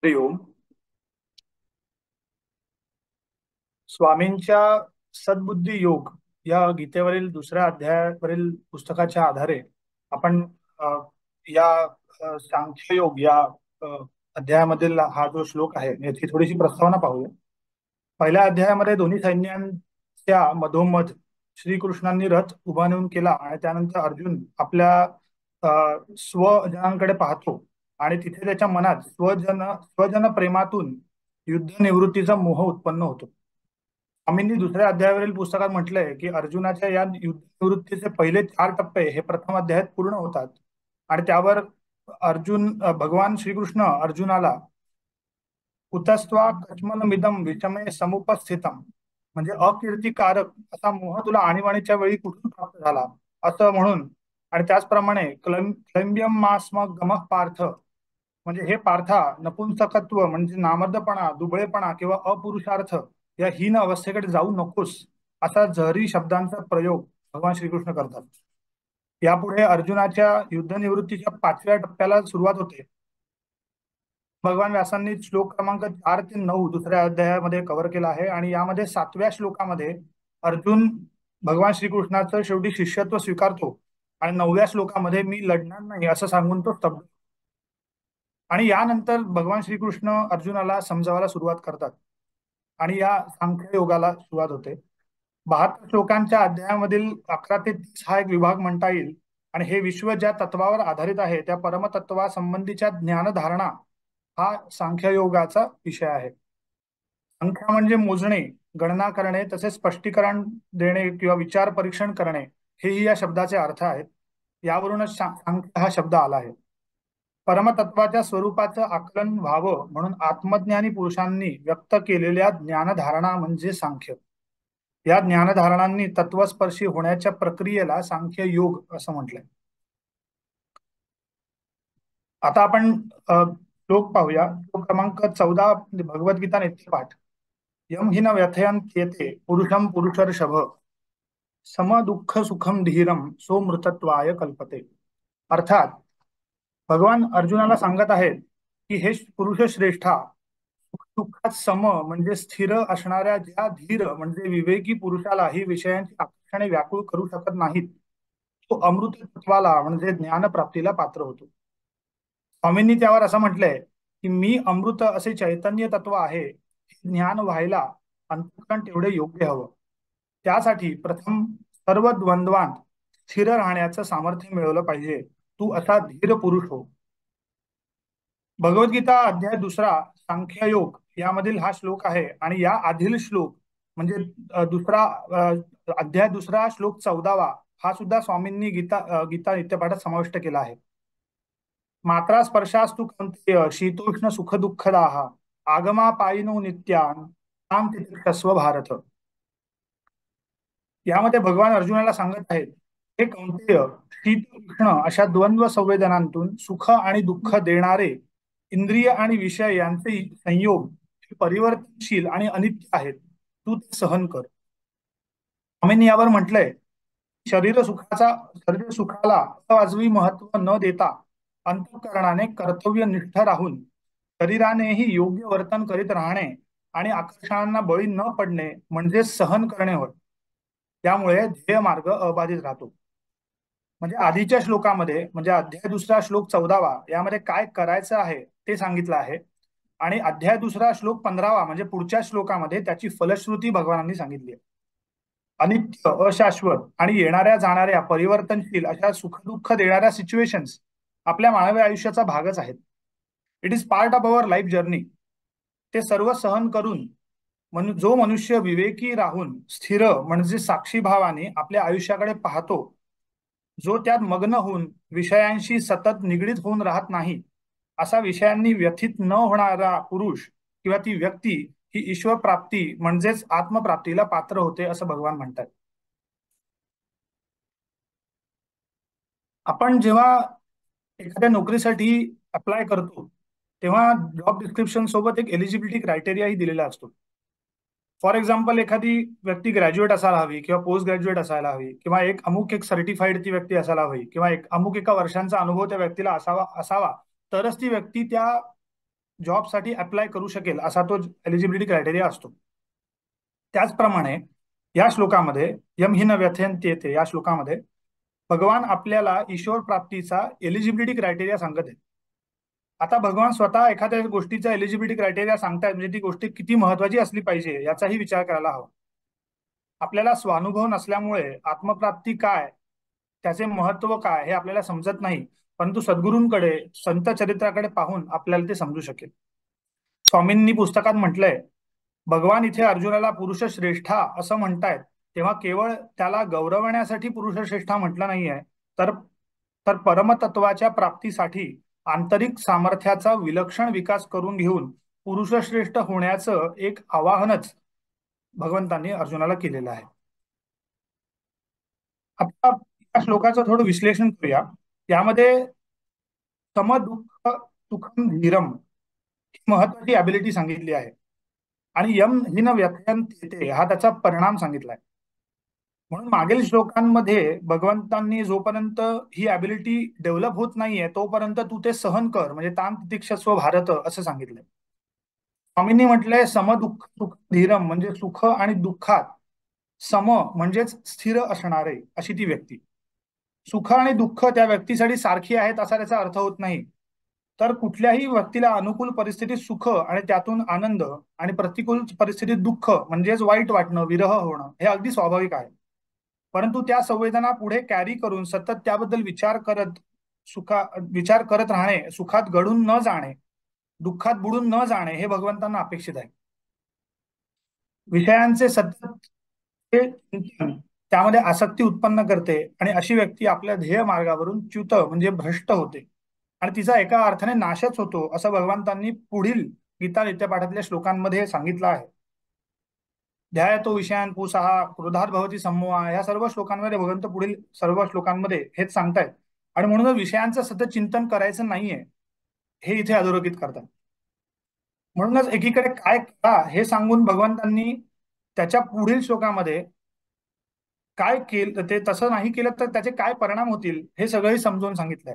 हरि ओम. स्वामींच्या सद्बुद्धी योग या गीतेवरील दुसऱ्या अध्यायावरील पुस्तकाच्या आधारे आपण अ, या सांख्य योग या अ, अध्यायामधील हा जो श्लोक आहे याची थोडीशी प्रस्तावना पाहूया. पहिल्या अध्यायामध्ये दोन्ही सैन्यांच्या मधोमध श्रीकृष्णांनी रथ उभा नेऊन केला आणि त्यानंतर अर्जुन आपल्या स्वजनांकडे पाहतो आणि तिथे त्याच्या मनात स्वजन प्रेमातून युद्ध निवृत्तीचा मोह उत्पन्न होतो. स्वामींनी दुसऱ्या अध्यायावरील पुस्तकात म्हटलंय की अर्जुनाच्या या युद्ध निवृत्तीचे पहिले 4 टप्पे हे प्रथम अध्यायात पूर्ण होतात आणि त्यावर भगवान श्रीकृष्ण अर्जुनाला कुतस्त्वा कश्मलमिदं विषमे समुपस्थितम म्हणजे अकीर्तिकारक असा मोह तुला आणीबाणीच्या वेळी कुठून प्राप्त झाला असं म्हणून आणि त्याचप्रमाणे क्लैब्यम मास्म गमः पार्थ म्हणजे हे पार्था नपुंसकत्व म्हणजे नामर्दपणा दुबळेपणा किंवा अपुरुषार्थ या हीन अवस्थेकडे जाऊ नकोस असा जहरी शब्दांचा प्रयोग भगवान श्रीकृष्ण करतात. यापुढे अर्जुनाच्या युद्धनिवृत्तीच्या 5व्या टप्प्याला सुरुवात होते. भगवान व्यासांनी श्लोक क्रमांक 4 ते 9 दुसऱ्या अध्यायामध्ये कव्हर केला आहे आणि यामध्ये 7व्या श्लोकामध्ये अर्जुन भगवान श्रीकृष्णाचं शेवटी शिष्यत्व स्वीकारतो आणि 9व्या श्लोकामध्ये मी लढणार नाही असं सांगून तो स्तब्ध. आणि यानंतर भगवान श्रीकृष्ण अर्जुनाला समजावायला सुरुवात करतात आणि या सांख्य योगाला सुरुवात होते. 72 श्लोकांच्या अध्यायामधील 11 ते 30 हा एक विभाग म्हणता येईल आणि हे विश्व ज्या तत्वावर आधारित आहे त्या परमतत्वासंबंधीच्या ज्ञानधारणा हा सांख्ययोगाचा विषय आहे. संख्या म्हणजे मोजणे, गणना करणे, तसेच स्पष्टीकरण देणे किंवा विचार परीक्षण करणे हेही या शब्दाचे अर्थ आहेत. यावरूनच सांख्य हा शब्द आला आहे. परमतत्वाच्या स्वरूपाचं आकलन व्हावं म्हणून आत्मज्ञानी पुरुषांनी व्यक्त केलेल्या ज्ञानधारणा म्हणजे सांख्य. या ज्ञानधारणांनी तत्वस्पर्शी होण्याच्या प्रक्रियेला सांख्य योग असं म्हटलंय. आता आपण श्लोक पाहूया. श्लोक क्रमांक 14 भगवद्गीता नित्यपाठ. यम हि न व्यथयन्त्येते पुरुषम पुरुषर्षभ सम दुःख सुखम धीरम सो मृतत्वाय कल्पते. अर्थात भगवान अर्जुनाला सांगत आहेत की हे पुरुष श्रेष्ठा, दुःखात सम म्हणजे स्थिर असणाऱ्या ज्या धीर म्हणजे विवेकी पुरुषालाही विषयांची आकर्षणे व्याकुळ करू शकत नाहीत तो अमृत तत्वाला म्हणजे ज्ञानप्राप्तीला पात्र होतो. स्वामींनी त्यावर असं म्हटलंय की मी अमृत असे चैतन्य तत्व आहे. ज्ञान व्हायला अंतःकरण तेवढे योग्य हवं. त्यासाठी प्रथम सर्व द्वंद्वांत स्थिर राहण्याचं सामर्थ्य मिळवलं पाहिजे. तू असा धीर पुरुष हो. भगवद्गीता अध्याय 2 सांख्ययोग यामधील हा श्लोक आहे आणि या आधील श्लोक म्हणजे अध्याय 2 श्लोक 14 हा सुद्धा स्वामींनी गीता नित्यपाठात समाविष्ट केला आहे. मात्रा स्पर्शास्तु कौंतेय शीतोष्ण सुख दुःखदाः आगमा पायिनो नित्यान तां तितिक्षस्व भारत. यामध्ये भगवान अर्जुनाला सांगत आहेत, हे कौंतेय, शीत उष्ण अशा द्वंद्व संवेदनांतून सुख आणि दुःख देणारे इंद्रिय आणि विषय यांचे संयोग परिवर्तनशील आणि अनित्य आहेत. तू ते सहन कर. स्वामींनी यावर म्हटलंय, शरीर सुखाला अवाजवी महत्व न देता अंतःकरणाने कर्तव्यनिष्ठ राहून शरीरानेही योग्य वर्तन करीत राहणे आणि आकर्षणांना बळी न पडणे म्हणजे सहन करणे होय. त्यामुळे ध्येय मार्ग अबाधित राहतो. म्हणजे आधीच्या श्लोकामध्ये म्हणजे अध्याय 2 श्लोक 14 यामध्ये काय करायचं आहे ते सांगितलं आहे आणि अध्याय 2 श्लोक 15 म्हणजे पुढच्या श्लोकामध्ये त्याची फलश्रुती भगवानांनी सांगितली आहे. अनित्य, अशाश्वत आणि येणाऱ्या जाणाऱ्या परिवर्तनशील अशा सुखदुःख देणाऱ्या सिच्युएशन्स आपल्या मानवी आयुष्याचा भागच आहेत. It is part of our life journey. ते सर्व सहन करून जो मनुष्य विवेकी राहून स्थिर म्हणजे साक्षीभावाने आपल्या आयुष्याकडे पाहतो, जो त्यात मग्न होऊन विषयांशी सतत निगडीत होऊन राहत नाही, असा विषयांनी व्यथित न होणारा पुरुष किंवा ती व्यक्ती ही ईश्वर प्राप्ती म्हणजेच आत्मप्राप्तीला पात्र होते असं भगवान म्हणतात. आपण जेव्हा एखाद्या नोकरीसाठी अप्लाय करतो तेव्हा जॉब डिस्क्रिप्शन सोबत एक एलिजिबिलिटी क्रायटेरियाही दिलेला असतो. फॉर एक्झाम्पल, एखादी व्यक्ती ग्रॅज्युएट असायला हवी किंवा पोस्ट ग्रॅज्युएट असायला हवी किंवा एक सर्टिफाईड ती व्यक्ती असायला हवी किंवा अमुक एका वर्षांचा अनुभव त्या व्यक्तीला असावा तरच ती व्यक्ती त्या जॉबसाठी अप्लाय करू शकेल असा तो एलिजिबिलिटी क्रायटेरिया असतो. त्याचप्रमाणे या श्लोकामध्ये यम हि न व्यथयन्ति येते या श्लोकामध्ये भगवान आपल्याला ईश्वर प्राप्तीचा एलिजिबिलिटी क्रायटेरिया सांगत आहे. आता भगवान स्वतः एखाद्या गोष्टीचा एलिजिबिलिटी क्रायटेरिया सांगतायत म्हणजे ती गोष्ट किती महत्वाची असली पाहिजे याचाही विचार करायला हवा. आपल्याला स्वानुभव नसल्यामुळे आत्मप्राप्ती काय, त्याचे महत्व काय हे आपल्याला समजत नाही, परंतु सद्गुरूंकडे, संत चरित्राकडे पाहून आपल्याला ते समजू शकेल. स्वामींनी पुस्तकात म्हटलंय, भगवान इथे अर्जुनाला पुरुष श्रेष्ठा असं म्हणतायत तेव्हा केवळ त्याला गौरवण्यासाठी पुरुष श्रेष्ठा म्हटलं नाहीये, तर तर परमतत्वाच्या प्राप्तीसाठी आंतरिक सामर्थ्याचा विलक्षण विकास करून घेऊन पुरुषश्रेष्ठ होण्याचं एक आवाहनच भगवंतांनी अर्जुनाला केलेलं आहे. आता या श्लोकाचं थोडं विश्लेषण करूया. यामध्ये सम दुःख सुखम धीरम ही महत्वाची ॲबिलिटी सांगितली आहे आणि यम हिन व्यथयन्ति हा त्याचा परिणाम सांगितलाय. म्हणून मागील श्लोकांमध्ये भगवंतांनी जोपर्यंत ही ॲबिलिटी डेव्हलप होत नाहीये तोपर्यंत तू ते सहन कर म्हणजे ताम तितिक्षस्व भारत असं सांगितलंय. स्वामींनी म्हटलंय सम दुःख सुख धीरम म्हणजे सुख आणि दुःखात सम म्हणजेच स्थिर असणारे अशी ती व्यक्ती. सुख आणि दुःख त्या व्यक्तीसाठी सारखी आहेत असा त्याचा अर्थ होत नाही. तर कुठल्याही व्यक्तीला अनुकूल परिस्थितीत सुख आणि त्यातून आनंद आणि प्रतिकूल परिस्थितीत दुःख म्हणजेच वाईट वाटणं, विरह होणं हे अगदी स्वाभाविक आहे. परंतु त्या संवेदना पुढे कॅरी करून सतत त्याबद्दल विचार करत राहणे, सुखात गळून न जाणे, दुःखात बुडून न जाणे हे भगवंतांना अपेक्षित आहे. विषयांचे सतत चिंतन त्यामध्ये आसक्ती उत्पन्न करते आणि अशी व्यक्ती आपल्या ध्येय मार्गावरून च्युत म्हणजे भ्रष्ट होते आणि तिचा एका अर्थाने नाशच होतो असं भगवंतांनी पुढील गीता नित्यपाठातल्या श्लोकांमध्ये सांगितलं आहे. ध्याय तो विषयान पुसहा क्रोधात भवती सम्मोहा या सर्व श्लोकांमध्ये भगवंत पुढील सर्व श्लोकांमध्ये हेच सांगतायत आणि म्हणून विषयांचं सतत चिंतन करायचं नाहीये हे इथे अधोरेखित करतात. म्हणूनच एकीकडे काय करा हे सांगून भगवंतांनी त्याच्या पुढील श्लोकामध्ये काय केलं ते तसं नाही केलं तर त्याचे काय परिणाम होतील हे सगळंही समजून सांगितलंय.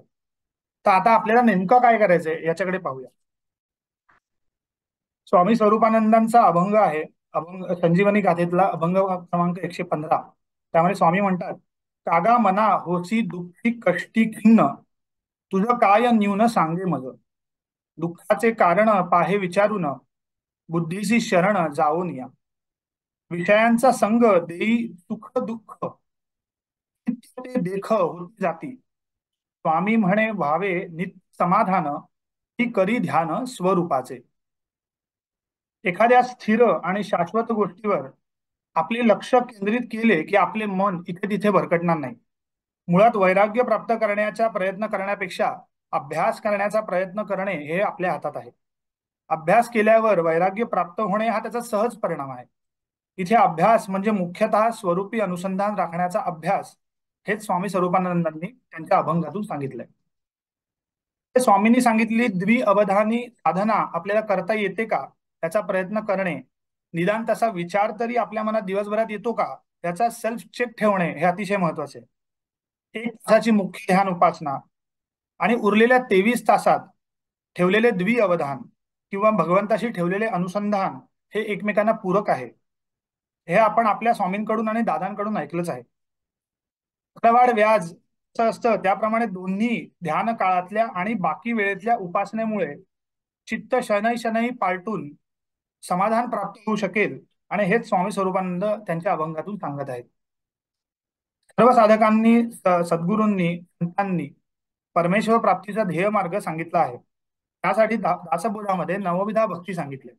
तर आता आपल्याला नेमकं काय करायचंय याच्याकडे पाहूया. स्वामी स्वरूपानंदांचा अभंग आहे, अभंग संजीवनी गाथेतला अभंग क्रमांक 115. त्यामध्ये स्वामी म्हणतात, कागा मना होसी दुःखी कष्टी खिन्न, तुझं काय न्यून सांगे मज, दुःखाचे कारण पाहे विचारून, बुद्धीसी शरण जाऊन या, विषयांचा संग देई सुख दुःख, ते देख होती जाती, स्वामी म्हणे व्हावे नित्य समाधान, ही करी ध्यान स्वरूपाचे. एखाद्या स्थिर आणि शाश्वत गोष्टीवर आपले लक्ष केंद्रित केले की आपले मन इथे तिथे भरकटणार नाही. मुळात वैराग्य प्राप्त करण्याचा प्रयत्न करण्यापेक्षा अभ्यास करण्याचा प्रयत्न करणे हे आपल्या हातात आहे. अभ्यास केल्यावर वैराग्य प्राप्त होणे हा त्याचा सहज परिणाम आहे. इथे अभ्यास म्हणजे मुख्यतः स्वरूपी अनुसंधान राखण्याचा अभ्यास हेच स्वामी स्वरूपानंदांनी त्यांच्या अभंगातून सांगितलंय. स्वामींनी सांगितली द्विअवधानी साधना आपल्याला करता येते का त्याचा प्रयत्न करणे, निदान तसा विचार तरी आपल्या मनात दिवसभरात येतो का याचा सेल्फ चेक ठेवणे हे अतिशय महत्वाचे. 1 तासाची मुख्य ध्यान उपासना आणि उरलेल्या 23 तासात ठेवलेले द्विअवधान किंवा भगवंताशी ठेवलेले अनुसंधान हे एकमेकांना पूरक आहे. हे आपण आपल्या स्वामींकडून आणि दादांकडून ऐकलंच आहे. चक्रवाढ व्याज असतं त्याप्रमाणे दोन्ही ध्यान काळातल्या आणि बाकी वेळेतल्या उपासनेमुळे चित्त शनै शनै पालटून समाधान प्राप्त होऊ शकेल आणि हेच स्वामी स्वरूपानंद त्यांच्या अभंगातून सांगत आहेत. सर्व साधकांनी सद्गुरूंनी संतांनी परमेश्वर प्राप्तीचा ध्येय मार्ग सांगितला आहे. त्यासाठी दासबोधामध्ये नवविधा भक्ती सांगितले.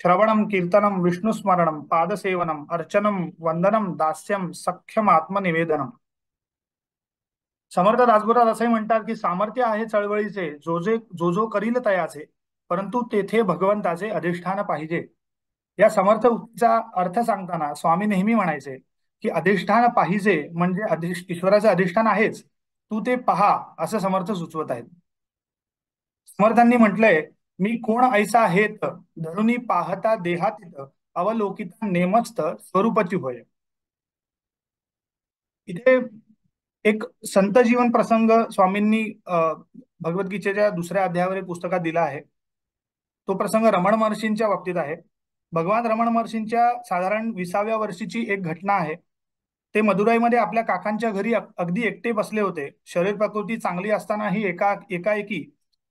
श्रवणम कीर्तनम विष्णुस्मरणम पादसेवनम अर्चनम वंदनम दास्यम सख्यम आत्मनिवेदनम. समर्थ दासबोधात असे म्हणतात की सामर्थ्य आहे चळवळीचे जो जो करील तयाचे, परंतु तेथे भगवंताचे अधिष्ठान पाहिजे. या समर्थ उक्तीचा अर्थ सांगताना स्वामी नेहमी म्हणायचे की अधिष्ठान पाहिजे म्हणजे ईश्वराचे अधिष्ठान आहेच, तू ते पहा असं समर्थ सुचवत आहेत. समर्थांनी म्हटलंय, मी कोण ऐसा हेत धरुनी पाहता देहातीत, अवलोकिता नेमस्त स्वरूपाची होय. इथे एक संत जीवन प्रसंग स्वामींनी भगवद्गीतेच्या 2ऱ्या अध्यायावर एक पुस्तकात दिला आहे. तो प्रसंग रमण महर्षींच्या बाबतीत आहे. भगवान रमण महर्षींच्या साधारण 20व्या वर्षीची एक घटना आहे. ते मदुराईमध्ये आपल्या काकांच्या घरी अगदी एकटे बसले होते. शरीर प्रकृती चांगली असतानाही एकाएकी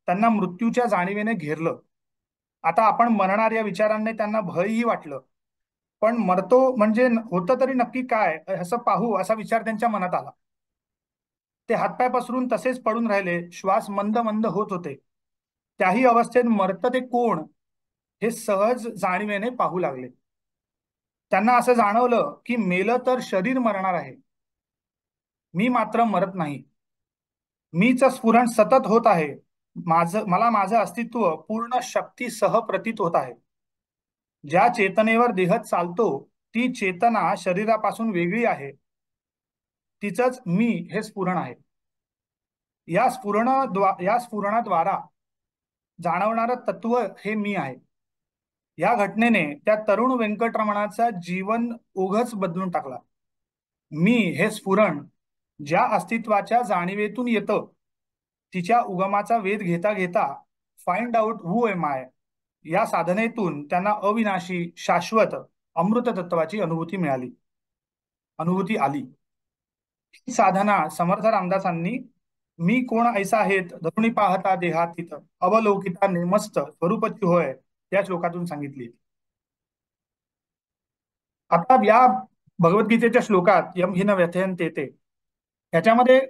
त्यांना मृत्यूच्या जाणीवेने घेरलं. आता आपण मरणार या विचाराने त्यांना भयही वाटलं. पण मरतो म्हणजे होतं तरी नक्की काय असं पाहू असा विचार त्यांच्या मनात आला. ते हातपाय पसरून तसेच पडून राहिले. श्वास मंद मंद होत होते. त्याही अवस्थेत मरत ते कोण हे सहज जाणीवेने पाहू लागले. त्यांना असं जाणवलं की मेलं तर शरीर मरणार आहे, मी मात्र मरत नाही. मीच स्फुरण सतत होत आहे. मला माझं अस्तित्व पूर्ण शक्तीसह प्रतीत होत आहे. ज्या चेतनेवर देह चालतो ती चेतना शरीरापासून वेगळी आहे. तिचंच मी हे स्फुरण आहे. या स्फुरणाद्वारा जाणवणारं तत्व हे मी आहे. या घटनेने त्या तरुण व्यंकटरमणाचा जीवन ओघच बदलून टाकला. मी हे स्फुरण ज्या अस्तित्वाच्या जाणीवेतून येतं तिच्या उगमाचा वेध घेता घेता find out who am I या साधनेतून त्यांना अविनाशी शाश्वत अमृत तत्वाची अनुभूती आली. ही साधना समर्थ रामदासांनी मी कोण ऐसा आहेत धरुणी पाहता देहातीत अवलौकिता नेमस्त स्वरूपची होय या श्लोकातून सांगितली. आता या भगवद्गीतेच्या श्लोकात यम हिन व्यथयन्ते ते याच्यामध्ये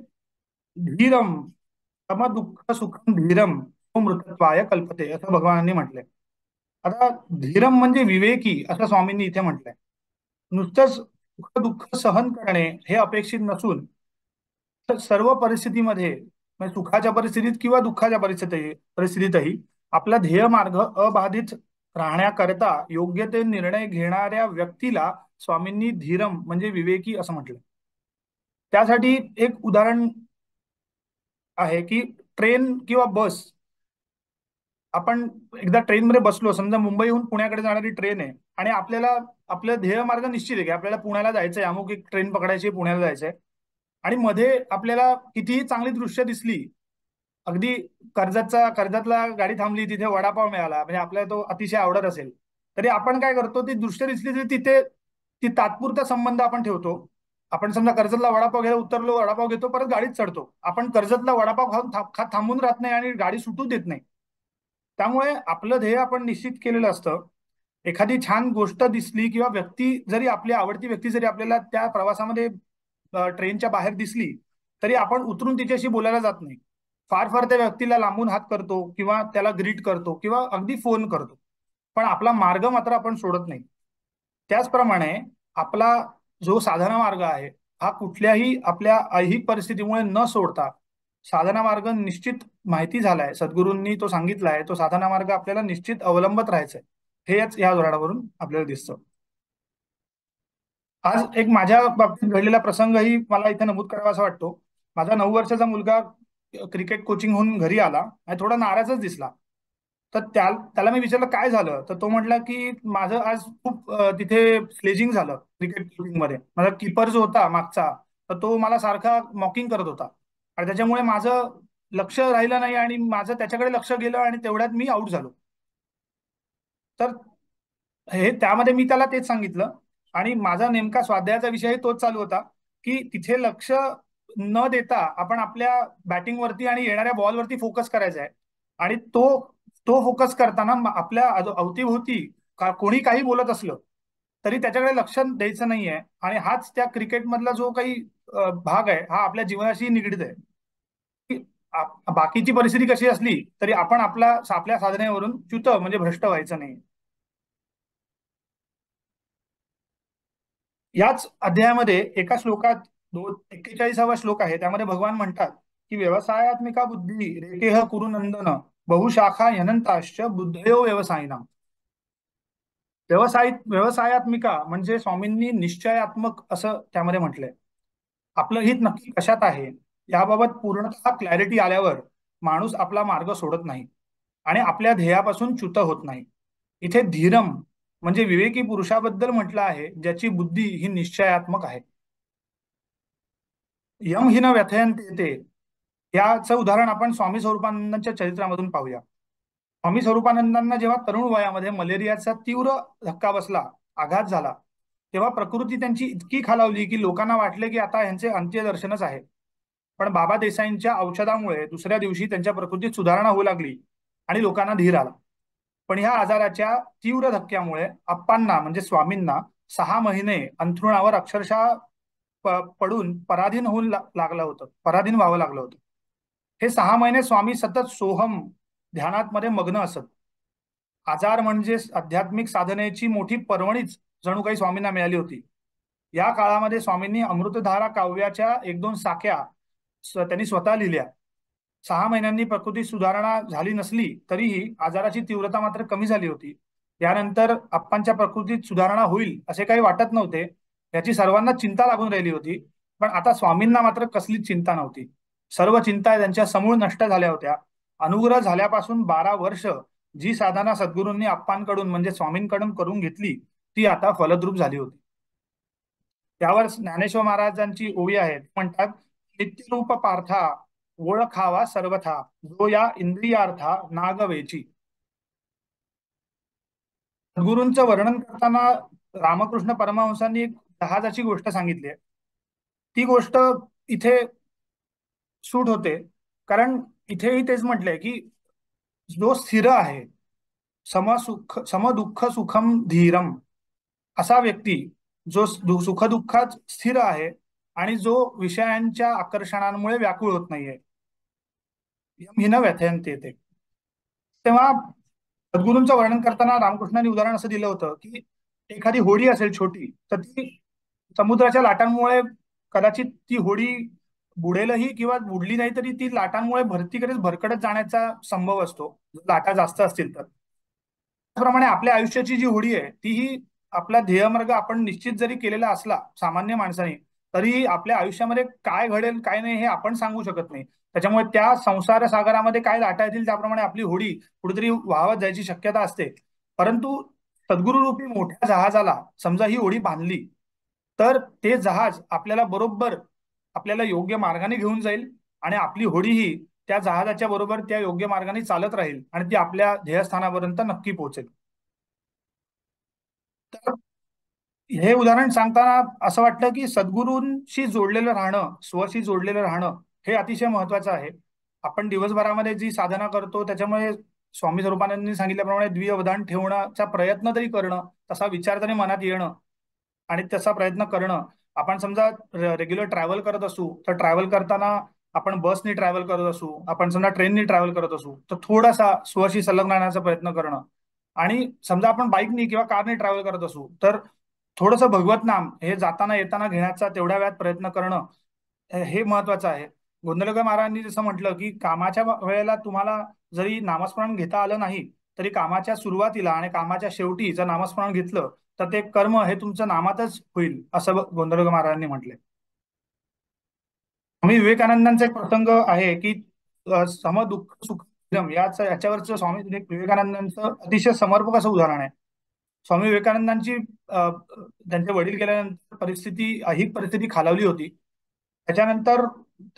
धीरम सम दुःख सुखम धीरम मृतत्वाय कल्पते असं भगवानांनी म्हटलंय. आता धीरम म्हणजे विवेकी असं स्वामींनी इथे म्हटलंय. नुसतंच सुख दुःख सहन करणे हे अपेक्षित नसून तर सर्व परिस्थितीमध्ये म्हणजे सुखाच्या परिस्थितीत किंवा दुःखाच्या परिस्थितीतही आपला ध्येय मार्ग अबाधित राहण्याकरता योग्य ते निर्णय घेणाऱ्या व्यक्तीला स्वामींनी धीरम म्हणजे विवेकी असं म्हटलं. त्यासाठी एक उदाहरण आहे की ट्रेन किंवा बस, आपण एकदा ट्रेनमध्ये बसलो, समजा मुंबईहून पुण्याकडे जाणारी ट्रेन आहे आणि आपल्याला आपलं ध्येय मार्ग निश्चित आहे की आपल्याला पुण्याला जायचंय, अमुक एक ट्रेन पकडायची पुण्याला जायचंय आणि मध्ये आपल्याला कितीही चांगली दृश्य दिसली, अगदी कर्जतला गाडी थांबली, तिथे वडापाव मिळाला म्हणजे आपल्याला तो अतिशय आवडत असेल तरी आपण काय करतो, ती दृश्य दिसली तरी तिथे ती तात्पुरता संबंध आपण ठेवतो. आपण समजा कर्जतला वडापाव घ्यायला उतरलो, वडापाव घेतो, परत गाडीत चढतो. आपण कर्जतला वडापाव खात थांबून राहत नाही आणि गाडी सुटू देत नाही. त्यामुळे आपलं ध्येय आपण निश्चित केलेलं असतं. एखादी छान गोष्ट दिसली किंवा व्यक्ती जरी आपली आवडती व्यक्ती जरी आपल्याला त्या प्रवासामध्ये ट्रेनच्या बाहेर दिसली तरी आपण उतरून तिच्याशी बोलायला जात नाही. फार फार त्या व्यक्तीला लांबून हात करतो किंवा त्याला ग्रीट करतो किंवा अगदी फोन करतो, पण आपला मार्ग मात्र आपण सोडत नाही. त्याचप्रमाणे आपला जो साधना मार्ग आहे हा कुठल्याही आपल्या ऐहिक परिस्थितीमुळे न सोडता साधना मार्ग निश्चित माहिती झालाय, सद्गुरूंनी तो सांगितलाय, तो साधना मार्ग आपल्याला निश्चित अवलंबत राहायचंय, हेच या उदाहरणावरून आपल्याला दिसतं. आज एक माझ्या बाबतीत घडलेला प्रसंगही मला इथे नमूद करावा असं वाटतो. माझा 9 वर्षाचा मुलगा क्रिकेट कोचिंग होऊन घरी आला आणि थोडा नाराजच दिसला. तर त्याला मी विचारलं काय झालं, तर तो म्हटला की माझं आज खूप तिथे स्लेजिंग झालं क्रिकेट कोचिंग मध्ये. माझा कीपर जो होता मागचा, तर तो मला सारखा मॉकिंग करत होता आणि त्याच्यामुळे माझं लक्ष राहिलं नाही आणि माझं त्याच्याकडे लक्ष गेलं आणि तेवढ्यात मी आउट झालो. तर हे त्यामध्ये मी त्याला तेच सांगितलं आणि माझा नेमका स्वाध्यायाचा विषय तोच चालू होता की तिथे लक्ष न देता आपण आपल्या बॅटिंगवरती आणि येणाऱ्या बॉलवरती फोकस करायचा आहे. आणि तो तो फोकस करताना आपल्या अवतीभोवती कोणी काही बोलत असलं तरी त्याच्याकडे लक्ष द्यायचं नाहीये. आणि हाच त्या क्रिकेटमधला जो काही भाग आहे हा आपल्या जीवनाशी निगडीत आहे की बाकीची परिस्थिती कशी असली तरी आपण आपल्या साधनेवरून च्युत म्हणजे भ्रष्ट व्हायचं नाही. याच अध्यायामध्ये एका श्लोकात 41वा श्लोक आहे, त्यामध्ये भगवान म्हणतात की व्यवसायात्मिका बुद्धी रेकेह कुरु नंदन बहुशाखा यनंताश्च बुद्धयो व्यवसायिना. व्यवसायात्मिका म्हणजे स्वामींनी निश्चयात्मक असं त्यामध्ये म्हटलंय. आपलं हित नक्की कशात आहे याबाबत पूर्णतः क्लॅरिटी आल्यावर माणूस आपला मार्ग सोडत नाही आणि आपल्या ध्येयापासून च्युत होत नाही. इथे धीरम म्हणजे विवेकी पुरुषाबद्दल म्हटलं आहे ज्याची बुद्धी ही निश्चयात्मक आहे. यम हिन व्यथयन्ते ते याचं उदाहरण आपण स्वामी स्वरूपानंदांच्या चरित्रामधून पाहूया. स्वामी स्वरूपानंदांना जेव्हा तरुण वयामध्ये मलेरियाचा तीव्र धक्का बसला, आघात झाला, तेव्हा प्रकृती त्यांची इतकी खालावली की लोकांना वाटले की आता यांचे अंत्यदर्शनच आहे. पण बाबा देसाईंच्या औषधामुळे दुसऱ्या दिवशी त्यांच्या प्रकृतीत सुधारणा होऊ लागली आणि लोकांना धीर आला. पण ह्या आजाराच्या तीव्र धक्क्यामुळे आप्पांना म्हणजे स्वामींना 6 महिने अंथरुणावर अक्षरशः पडून पराधीन होऊन लागलं होतं, पराधीन व्हावं लागलं होतं. हे 6 महिने स्वामी सतत सोहम ध्यानात मध्ये मग्न असत. आजार म्हणजे आध्यात्मिक साधनेची मोठी पर्वणीच जणू काही स्वामींना मिळाली होती. या काळामध्ये स्वामींनी अमृतधारा काव्याच्या 1-2 साख्या त्यांनी स्वतः लिहिल्या. 6 महिन्यांनी प्रकृती सुधारणा झाली नसली तरीही आजाराची तीव्रता मात्र कमी झाली होती. यानंतर आप्पांच्या प्रकृतीत सुधारणा होईल असे काही वाटत नव्हते. याची सर्वांना चिंता लागून राहिली होती. पण आता स्वामींना मात्र कसलीच चिंता नव्हती. सर्व चिंता त्यांच्या समूळ नष्ट झाल्या होत्या. अनुग्रह झाल्यापासून 12 वर्ष जी साधना सद्गुरूंनी आप्पांकडून म्हणजे स्वामींकडून करून घेतली ती आता फलद्रूप झाली होती. त्यावर ज्ञानेश्वर महाराजांची ओवी आहे, म्हणतात, नित्यरूप पार्था ओळखावा सर्वथा, जो या इंद्रियार्था नागवेची. सद्गुरूंचं वर्णन करताना रामकृष्ण परमहंसांनी एक जहाजाची गोष्ट सांगितली आहे. ती गोष्ट इथे सूट होते, कारण इथेही तेच म्हटलंय की जो स्थिर आहे, समसुख समदुःख सुखम धीरम, असा व्यक्ती जो सुखदुःखात स्थिर आहे आणि जो विषयांच्या आकर्षणांमुळे व्याकुळ होत नाहीये, हिनं व्यथयंत येते. तेव्हा सद्गुरूंचं वर्णन करताना रामकृष्णांनी उदाहरण असं दिलं होतं की एखादी होडी असेल छोटी, तर ती समुद्राच्या लाटांमुळे कदाचित ती होडी बुडेलही किंवा बुडली नाही तरी ती लाटांमुळे भरतीकडेच भरकटत जाण्याचा संभव असतो, लाटा जास्त असतील तर. त्याप्रमाणे आपल्या आयुष्याची जी होडी आहे तीही, आपला ध्येयमार्ग आपण निश्चित जरी केलेला असला सामान्य माणसाने, तरी आपल्या आयुष्यामध्ये काय घडेल काय नाही हे आपण सांगू शकत नाही. त्याच्यामुळे त्या संसार सागरामध्ये काय लाटा येतील त्याप्रमाणे आपली होडी कुठेतरी वाहवत जायची शक्यता असते. परंतु सद्गुरूरूपी मोठ्या जहाजाला समजा ही होडी बांधली, तर ते जहाज आपल्याला बरोबर आपल्याला योग्य मार्गाने घेऊन जाईल आणि आपली होडीही त्या जहाजाच्या बरोबर त्या योग्य मार्गाने चालत राहील आणि ती आपल्या ध्येयस्थानापर्यंत नक्की पोहोचेल. तर हे उदाहरण सांगताना असं वाटतं की सद्गुरूंशी जोडलेलं राहणं, स्वशी जोडलेलं राहणं हे अतिशय महत्वाचं आहे. आपण दिवसभरामध्ये जी साधना करतो त्याच्यामुळे स्वामी स्वरूपानंदांनी सांगितल्याप्रमाणे द्विअवधान ठेवण्याचा प्रयत्न तरी करणं, तसा विचार तरी मनात येणं आणि तसा प्रयत्न करणं. आपण समजा रेग्युलर ट्रॅव्हल करत असू तर ट्रॅव्हल करताना आपण बसनी ट्रॅव्हल करत असू, आपण समजा ट्रेननी ट्रॅव्हल करत असू, तर थोडासा स्वशी संलग्न राहण्याचा प्रयत्न करणं. आणि समजा आपण बाईकनी किंवा कारने ट्रॅव्हल करत असू तर थोडंसं भगवत नाम हे जाताना येताना घेण्याचा तेवढ्या वेळात प्रयत्न करणं हे महत्वाचं आहे. गोंधळकर महाराजांनी जसं म्हटलं की कामाच्या वेळेला तुम्हाला जरी नामस्मरण घेता आलं नाही तरी कामाच्या सुरुवातीला आणि कामाच्या शेवटी जर नामस्मरण घेतलं तर ते कर्म हे तुमचं नामातच होईल, असं गोंधळकर महाराजांनी म्हटलंय. स्वामी विवेकानंदांचा एक प्रसंग आहे की सम दुःख सुख याच्यावरचं स्वामी विवेकानंदांचं अतिशय समर्पक असं उदाहरण आहे. स्वामी विवेकानंदांची त्यांचे वडील गेल्यानंतर परिस्थिती ही परिस्थिती खालावली होती. त्याच्यानंतर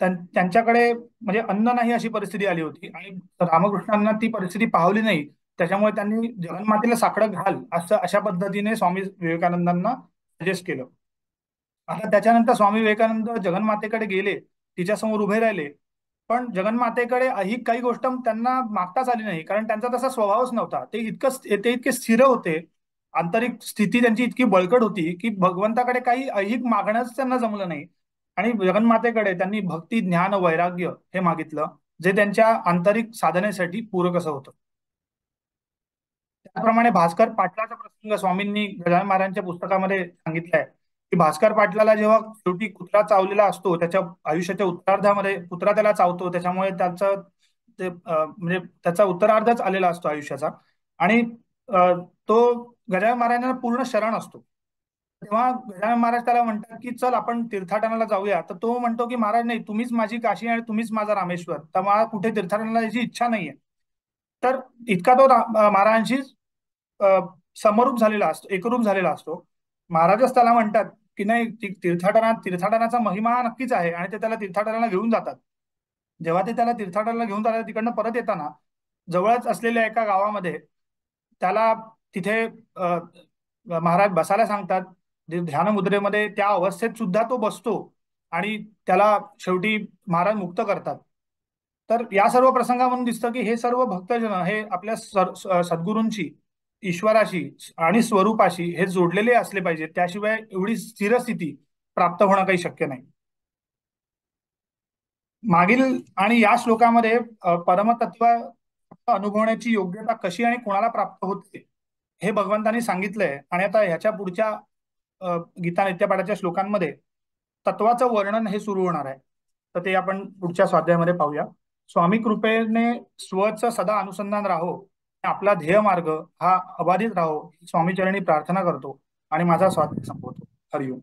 त्यांच्याकडे म्हणजे अन्न नाही अशी परिस्थिती आली होती आणि रामकृष्णांना ती परिस्थिती पाहवली नाही. त्याच्यामुळे त्यांनी जगन्मातेला साकडं घाल असं अशा पद्धतीने स्वामी विवेकानंदांना सजेस्ट केलं. आता त्याच्यानंतर स्वामी विवेकानंद जगन्मातेकडे गेले, तिच्यासमोर उभे राहिले, पण जगन्मातेकडे ही काही गोष्ट त्यांना मागताच आली नाही, कारण त्यांचा तसा स्वभावच नव्हता. ते इतके स्थिर होते, आंतरिक स्थिती त्यांची इतकी बळकट होती की भगवंताकडे काही ऐहिक मागणंच त्यांना जमलं नाही. आणि जगन्मातेकडे त्यांनी भक्ती ज्ञान वैराग्य हे मागितलं, जे त्यांच्या आंतरिक साधनेसाठी पूरक असं होतं. त्याप्रमाणे भास्कर पाटलाचा प्रसंग स्वामींनी गजानन महाराजांच्या पुस्तकामध्ये सांगितलाय की भास्कर पाटलाला जेव्हा शेवटी कुत्रा चावलेला असतो, त्याच्या आयुष्याच्या उत्तरार्धामध्ये कुत्रा त्याला चावतो, त्याच्यामुळे त्याचं म्हणजे त्याचा उत्तरार्धच आलेला असतो आयुष्याचा. आणि तो गजानन महाराजांना पूर्ण शरण असतो. तेव्हा गजानन महाराज त्याला म्हणतात की चल आपण तीर्थाटनाला जाऊया. तर तो म्हणतो की महाराज नाही, तुम्हीच माझी काशी आणि तुम्हीच माझा रामेश्वर, तर मला कुठे तीर्थाटनाला जायची इच्छा नाहीये. तर इतका तो महाराजांशी समरूप झालेला असतो, एकरूप झालेला असतो. महाराजच त्याला म्हणतात की नाही, तीर्थाटनाचा महिमा हा नक्कीच आहे आणि ते त्याला तीर्थाटनाला घेऊन जातात. जेव्हा ते त्याला तीर्थाटनाला घेऊन जातात तिकडनं परत येताना जवळच असलेल्या एका गावामध्ये त्याला तिथे महाराज बसायला सांगतात. ध्यान मुद्रेमध्ये त्या अवस्थेत सुद्धा तो बसतो आणि त्याला शेवटी महाराज मुक्त करतात. तर या सर्व प्रसंगामधून दिसतं की हे सर्व भक्तजन हे आपल्या सद्गुरूंशी, ईश्वराशी आणि स्वरूपाशी हे जोडलेले असले पाहिजे. त्याशिवाय एवढी स्थिर स्थिती प्राप्त होणं काही शक्य नाही. मागील आणि या श्लोकामध्ये परमतत्व अनुभवण्याची योग्यता कशी आणि कोणाला प्राप्त होते हे भगवंतांनी सांगितलंय. आणि आता ह्याच्या पुढच्या गीता नित्यपाठाच्या श्लोकांमध्ये तत्वाचं वर्णन हे सुरू होणार आहे. तर ते आपण पुढच्या स्वाध्यायामध्ये पाहूया. स्वामी कृपेने स्वचं सदा अनुसंधान राहो, आपला ध्येय मार्ग हा अबाधित राहो, स्वामीचरणी प्रार्थना करतो आणि माझा स्वाध्याय संपवतो. हरिओम.